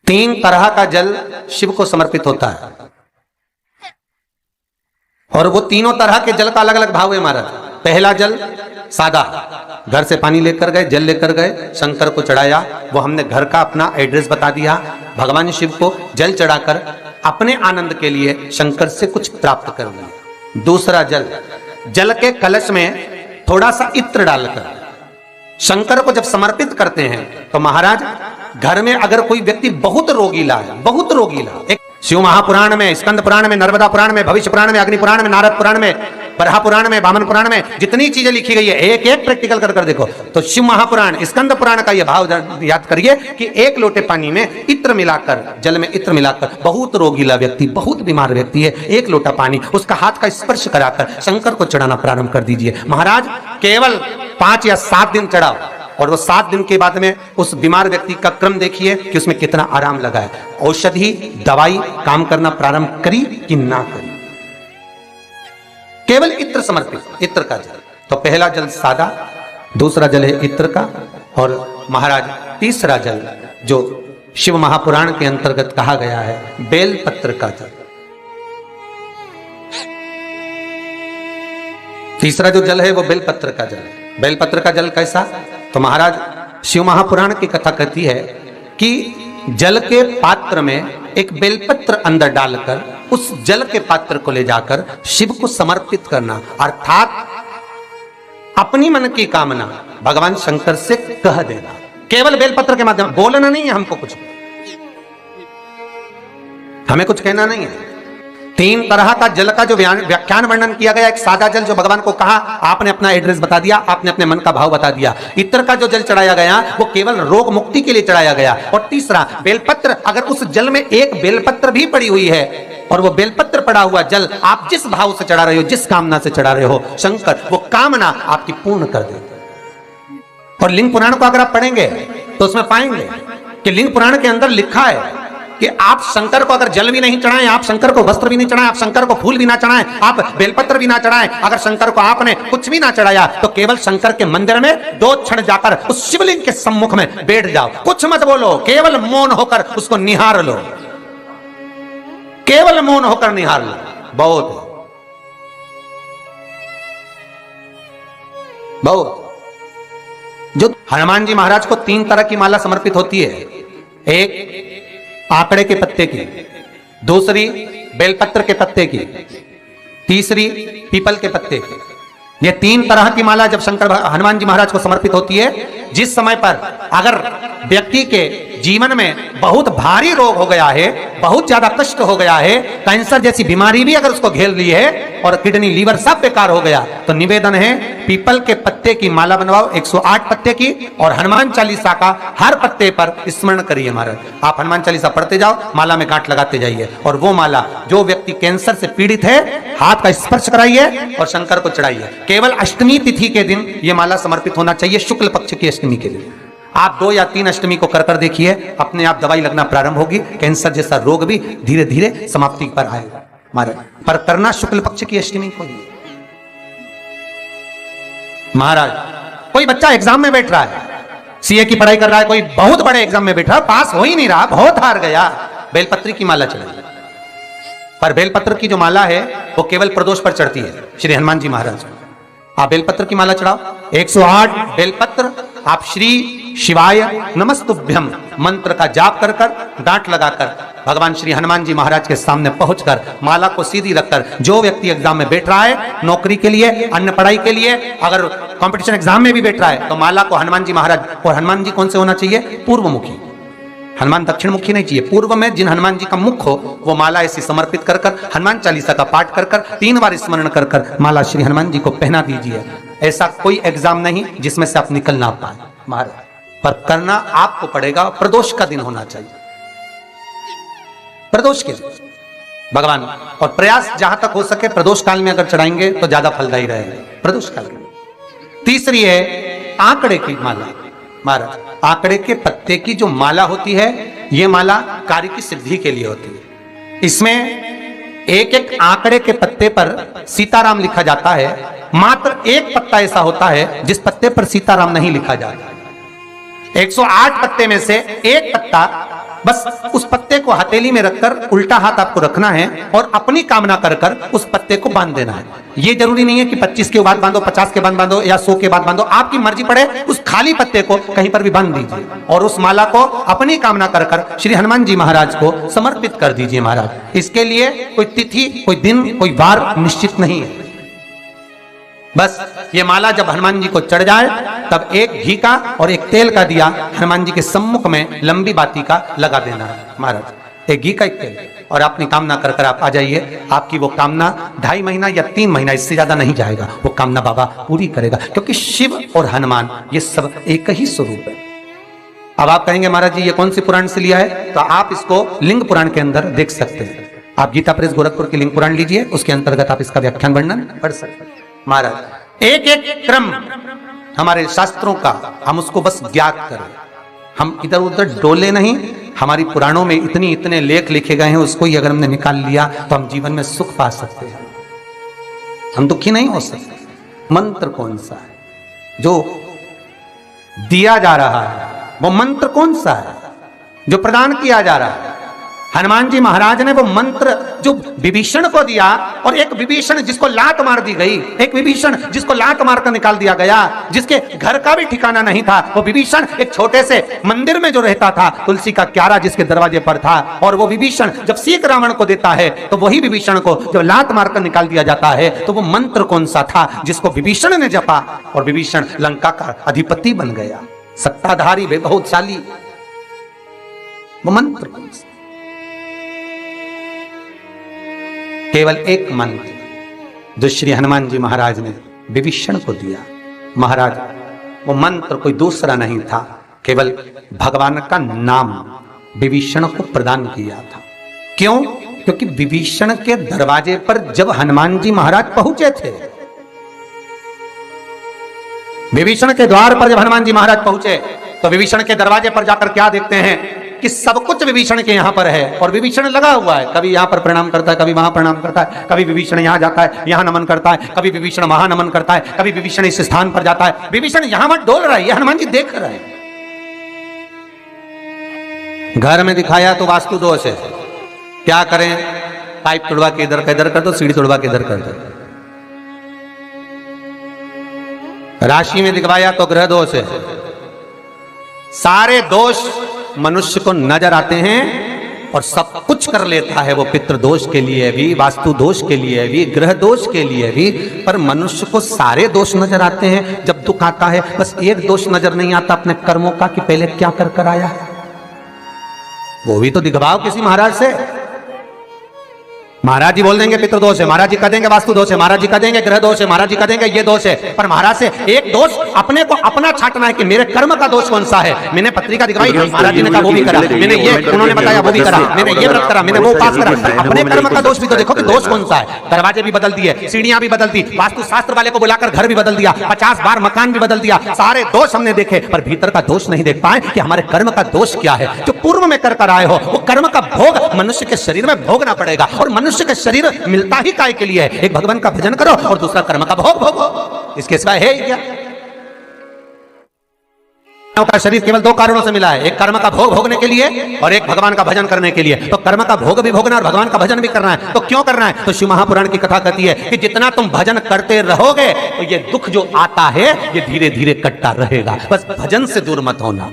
तीन तरह का जल शिव को समर्पित होता है और वो तीनों तरह के जल का अलग अलग भाव है महाराज। पहला जल सादा, घर से पानी लेकर गए, जल लेकर गए, शंकर को चढ़ाया, वो हमने घर का अपना एड्रेस बता दिया, भगवान शिव को जल चढ़ाकर अपने आनंद के लिए शंकर से कुछ प्राप्त कर लिया। दूसरा जल, जल के कलश में थोड़ा सा इत्र डालकर शंकर को जब समर्पित करते हैं तो महाराज घर में अगर कोई व्यक्ति बहुत रोगीला है, बहुत रोगीला, एक शिव महापुराण में, स्कंद पुराण में, नर्मदा पुराण में, भविष्य पुराण में, अग्नि पुराण में, नारद पुराण में, बरहा पुराण में, वामन पुराण में जितनी चीजें लिखी गई है एक एक प्रैक्टिकल कर देखो तो शिव महापुराण, स्कंद पुराण का यह भाव याद करिए कि एक लोटे पानी में इत्र मिलाकर, जल में इत्र मिलाकर, बहुत रोगीला व्यक्ति, बहुत बीमार व्यक्ति है, एक लोटा पानी उसका हाथ का स्पर्श कराकर शंकर को चढ़ाना प्रारंभ कर दीजिए। महाराज केवल 5 या 7 दिन चढ़ाओ और वो 7 दिन के बाद में उस बीमार व्यक्ति का क्रम देखिए कि उसमें कितना आराम लगा है। औषधि दवाई काम करना प्रारंभ करी कि ना करी। केवल इत्र समर्पित, इत्र का जल। तो पहला जल सादा, दूसरा जल है इत्र का, और महाराज तीसरा जल जो शिव महापुराण के अंतर्गत कहा गया है बेलपत्र का जल। तीसरा जो जल है वो बेलपत्र का जल। बेलपत्र का जल कैसा? तो महाराज शिव महापुराण की कथा कहती है कि जल के पात्र में एक बेलपत्र अंदर डालकर उस जल के पात्र को ले जाकर शिव को समर्पित करना, अर्थात अपनी मन की कामना भगवान शंकर से कह देना। केवल बेलपत्र के माध्यम, बोलना नहीं है हमको, कुछ हमें कुछ कहना नहीं है। 3 तरह का जल का जो व्याख्यान वर्णन किया गया, एक सादा जल जो भगवान को कहा, आपने अपना एड्रेस बता दिया, आपने अपने मन का भाव बता दिया। इत्र का जो जल चढ़ाया गया वो केवल रोग मुक्ति के लिए चढ़ाया गया। और तीसरा बेलपत्र, अगर उस जल में एक बेलपत्र भी पड़ी हुई है और वो बेलपत्र पड़ा हुआ जल आप जिस भाव से चढ़ा रहे हो, जिस कामना से चढ़ा रहे हो, शंकर वो कामना आपकी पूर्ण कर देते। और लिंग पुराण को अगर आप पढ़ेंगे तो उसमें पाएंगे कि लिंग पुराण के अंदर लिखा है कि आप शंकर को अगर जल भी नहीं चढ़ाएं, आप शंकर को वस्त्र भी नहीं चढ़ाएं, आप शंकर को फूल भी ना चढ़ाएं, आप बेलपत्र भी ना चढ़ाएं, अगर शंकर को आपने कुछ भी ना चढ़ाया तो केवल शंकर के मंदिर में 2 क्षण जाकर उस शिवलिंग के सम्मुख में बैठ जाओ, कुछ मत बोलो, केवल मौन होकर उसको निहार लो, केवल मौन होकर निहार लो। बहुत जो हनुमान जी महाराज को 3 तरह की माला समर्पित होती है, एक आंकड़े के पत्ते की, दूसरी बेलपत्र के पत्ते की, तीसरी पीपल के पत्ते की। ये 3 तरह की माला जब शंकर हनुमान जी महाराज को समर्पित होती है, जिस समय पर अगर व्यक्ति के जीवन में बहुत भारी रोग हो गया है, बहुत ज्यादा कष्ट हो गया है, कैंसर जैसी बीमारी भी अगर उसको घेर ली है और किडनी लीवर सब बेकार हो गया, तो निवेदन है पीपल के पत्ते की माला बनवाओ, 108 पत्ते की, और हनुमान चालीसा का हर पत्ते पर स्मरण करिए महाराज। आप हनुमान चालीसा पढ़ते जाओ, माला में गांठ लगाते जाइए, और वो माला जो व्यक्ति कैंसर से पीड़ित है हाथ का स्पर्श कराइए और शंकर को चढ़ाइए। केवल अष्टमी तिथि के दिन ये माला समर्पित होना चाहिए, शुक्ल पक्ष की अष्टमी के दिन। आप 2 या 3 अष्टमी को कर देखिए, अपने आप दवाई लगना प्रारंभ होगी, कैंसर जैसा रोग भी धीरे धीरे समाप्ति पर आएगा महाराज। पर करना शुक्ल पक्ष की अष्टमी को ही। महाराज कोई बच्चा एग्जाम में बैठ रहा है, सीए की पढ़ाई कर रहा है, कोई बहुत बड़े एग्जाम में बैठा, पास हो ही नहीं रहा, बहुत हार गया, बेलपत्र की माला चढ़ाई। पर बेलपत्र की जो माला है वो केवल प्रदोष पर चढ़ती है श्री हनुमान जी महाराज को। आप बेलपत्र की माला चढ़ाओ, 108 बेलपत्र, आप श्री शिवाय नमस्तुभ्यम मंत्र का जाप कर गांठ लगाकर भगवान श्री हनुमान जी महाराज के सामने पहुंचकर माला को सीधी रखकर, जो व्यक्ति एग्जाम में बैठ रहा है, नौकरी के लिए, अन्य पढ़ाई के लिए, अगर कंपटीशन एग्जाम में भी बैठ रहा है, तो माला को हनुमान जी महाराज, और हनुमान जी कौन से होना चाहिए? पूर्वमुखी। हनुमान दक्षिण मुखी नहीं चाहिए, पूर्व में जिन हनुमान जी का मुख हो वो माला ऐसी समर्पित कर हनुमान चालीसा का पाठ कर 3 बार स्मरण कर माला श्री हनुमान जी को पहना दीजिए। ऐसा कोई एग्जाम नहीं जिसमें से आप निकल ना पाए महाराज, पर करना आपको पड़ेगा। प्रदोष का दिन होना चाहिए, प्रदोष के दिन भगवान, और प्रयास जहां तक हो सके प्रदोष काल में अगर चढ़ाएंगे तो ज्यादा फलदायी रहेगा, प्रदोष काल में। तीसरी है आंकड़े की माला महाराज। आंकड़े के पत्ते की जो माला होती है, यह माला कार्य की सिद्धि के लिए होती है। इसमें एक एक आंकड़े के पत्ते पर सीताराम लिखा जाता है, मात्र एक पत्ता ऐसा होता है जिस पत्ते पर सीताराम नहीं लिखा जाता। 108 पत्ते में से एक पत्ता बस उस पत्ते को हथेली में रखकर उल्टा हाथ आपको रखना है और अपनी कामना कर कर उस पत्ते को बांध देना है। ये जरूरी नहीं है कि 25 के बाद बांधो, 50 के बाद बांधो या 100 के बाद बांधो, आपकी मर्जी पड़े उस खाली पत्ते को कहीं पर भी बांध दीजिए और उस माला को अपनी कामना कर कर श्री हनुमान जी महाराज को समर्पित कर दीजिए महाराज। इसके लिए कोई तिथि, कोई दिन, कोई वार निश्चित नहीं है। बस ये माला जब हनुमान जी को चढ़ जाए तब एक घी का और एक तेल का दिया हनुमान जी के सम्मुख में लंबी बाती का लगा देना है महाराज, एक घी का एक तेल, और अपनी कामना कर कर आप आ जाइए। आपकी वो कामना 2.5 महीना या 3 महीना इससे ज्यादा नहीं जाएगा, वो कामना बाबा पूरी करेगा, क्योंकि शिव और हनुमान ये सब एक ही स्वरूप है। अब आप कहेंगे महाराज जी ये कौन सी पुराण से लिया है, तो आप इसको लिंग पुराण के अंदर देख सकते हैं। आप गीता प्रेस गोरखपुर की लिंग पुराण लीजिए, उसके अंतर्गत आप इसका व्याख्यान वर्णन पढ़ सकते हैं महाराज। एक एक क्रम हमारे शास्त्रों का हम उसको बस ज्ञात करें, हम इधर उधर डोले नहीं। हमारी पुराणों में इतने लेख लिखे गए हैं, उसको ही अगर हमने निकाल लिया तो हम जीवन में सुख पा सकते हैं, हम दुखी नहीं हो सकते। मंत्र कौन सा है जो दिया जा रहा है, वो मंत्र कौन सा है जो प्रदान किया जा रहा है? हनुमान जी महाराज ने वो मंत्र जो विभीषण को दिया, और एक विभीषण जिसको लात मार दी गई, एक विभीषण जिसको लात मारकर निकाल दिया गया, जिसके घर का भी ठिकाना नहीं था, वो विभीषण एक छोटे से मंदिर में जो रहता था, तुलसी का क्यारा जिसके दरवाजे पर था, और वो विभीषण जब सीख रावण को देता है तो वही विभीषण को जब लात मारकर निकाल दिया जाता है, तो वो मंत्र कौन सा था जिसको विभीषण ने जपा और विभीषण लंका का अधिपति बन गया, सत्ताधारी बहुशाली? वो मंत्र कौन सा? केवल एक मंत्र जो श्री हनुमान जी महाराज ने विभीषण को दिया। महाराज वो मंत्र कोई दूसरा नहीं था, केवल भगवान का नाम विभीषण को प्रदान किया था। क्यों? क्योंकि विभीषण के दरवाजे पर जब हनुमान जी महाराज पहुंचे थे, विभीषण के द्वार पर जब हनुमान जी महाराज पहुंचे तो विभीषण के दरवाजे पर जाकर क्या देखते हैं कि सब कुछ विभीषण के यहां पर है, और विभीषण लगा हुआ है, कभी यहां पर प्रणाम करता है, कभी वहां प्रणाम करता है, कभी विभीषण यहां जाता है, यहां नमन करता है, कभी विभीषण वहां नमन करता है, कभी विभीषण इस स्थान पर जाता है, विभीषण यहां मत डोल रहा है, ये हनुमान जी देख रहे हैं। घर में दिखाया तो वास्तु दोष है, क्या करें? पाइप तोड़वा के इधर का इधर कर दो, सीढ़ी तोड़वा के इधर कर दो। राशि में दिखवाया तो ग्रह दोष है। सारे दोष मनुष्य को नजर आते हैं और सब कुछ कर लेता है वो, पितृ दोष के लिए भी, वास्तु दोष के लिए भी, ग्रह दोष के लिए भी, पर मनुष्य को सारे दोष नजर आते हैं। जब दुख आता है बस एक दोष नजर नहीं आता अपने कर्मों का कि पहले क्या कर कर आया है, वो भी तो दिखवाओ किसी महाराज से। महाराज जी बोल देंगे पितृ दोष है, महाराज जी कह देंगे वास्तु दोष है, महाराज जी कह देंगे ग्रह दोष है, महाराज जी कह देंगे ये दोष है, पर महाराज से एक दोष अपने को अपना छाटना है कि मेरे कर्म का दोष कौन सा है। मैंने पत्रिका दिखवाई, महाराज जी ने कहा वो भी करा, मैंने ये उन्होंने बताया वो भी करा, मैंने ये व्रत करा, मैंने वो उपास करा, अपने कर्म का दोष भी तो देखो कि दोष कौन सा है। दरवाजे भी बदल दिए, सीढ़ियां भी बदल दी, वास्तु शास्त्र वाले को बुलाकर घर भी बदल दिया, 50 बार मकान भी बदल दिया, सारे दोष हमने देखे, पर भीतर का दोष नहीं देख पाए कि हमारे कर्म का दोष क्या है। जो पूर्व में कर कर आए हो वो कर्म का भोग मनुष्य के शरीर में भोगना पड़ेगा, और मनुष्य के शरीर मिलता ही काय के लिए है? एक भगवान का भजन करो और दूसरा कर्म का भोग भोगो, इसके सिवाय है ही क्या? का शरीर केवल 2 कारणों से मिला है, एक कर्म का भोग भोगने के लिए और एक भगवान का भजन करने के लिए। तो कर्म का भोग भी भोगना और भगवान का भजन भी करना है, तो क्यों करना है? तो शिव महापुराण की कथा कहती है कि जितना तुम भजन करते रहोगे तो ये दुख जो आता है ये धीरे धीरे कटता रहेगा, बस भजन से दूर मत होना।